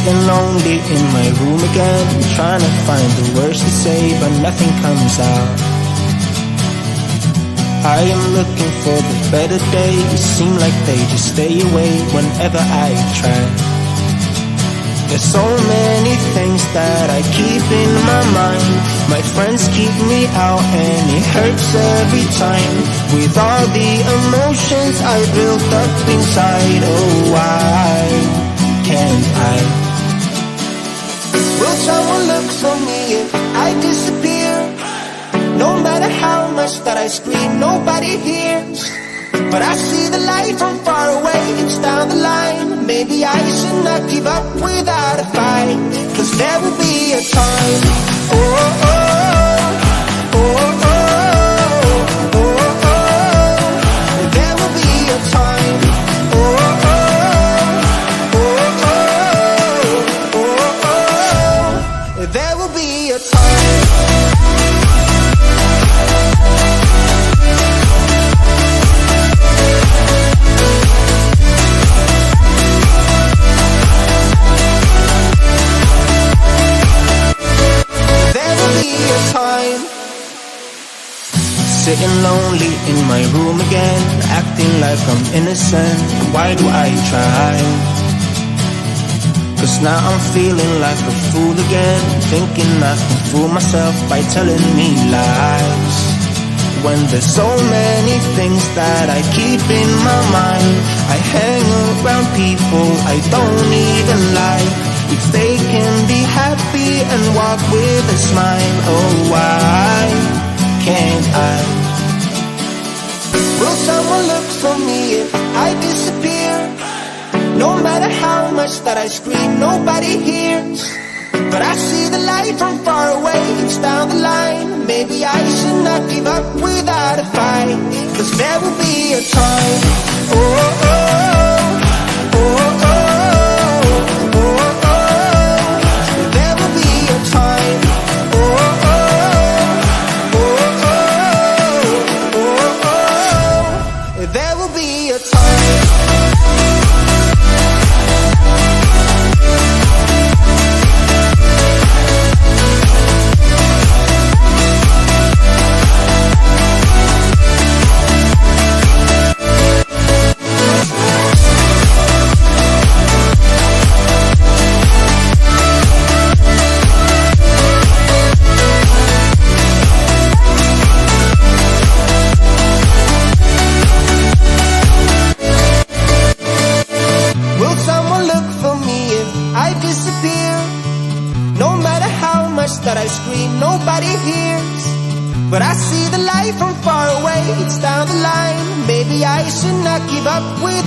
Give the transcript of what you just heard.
Sitting lonely in my room again, trying to find the words to say, but nothing comes out. I am looking for the better days, seem like they just stay away whenever I try. There's so many things that I keep in my mind. My friends keep me out and it hurts every time. With all the emotions I built up inside, oh why can't I? Will someone look for me if I disappear? No matter how much that I scream, nobody hears. But I see the light from far away, it's down the line. Maybe I should not give up without a fight, 'cause there will be a time. Oh, oh, oh, oh, oh, oh, oh. There will be a time. Oh, oh, oh, oh, oh, oh, oh. There will be a time. Sitting lonely in my room again, acting like I'm innocent. Why do I try? 'Cause now I'm feeling like a fool again, thinking I can fool myself by telling me lies. When there's so many things that I keep in my mind, I hang around people I don't even like. If they can be happy and walk with a smile, oh why can't I? Will someone look for me if I disappear? No matter how much that I scream, nobody hears. But I see the light from far away, it's down the line. Maybe I should not give up without a fight, 'cause there will be a time. Oh, oh, oh, oh, oh, oh, oh. There will be a time. Oh, oh, oh, oh, oh, oh. There will be a time. No matter how much that I scream, nobody hears. But I see the light from far away, it's down the line. Maybe I should not give up without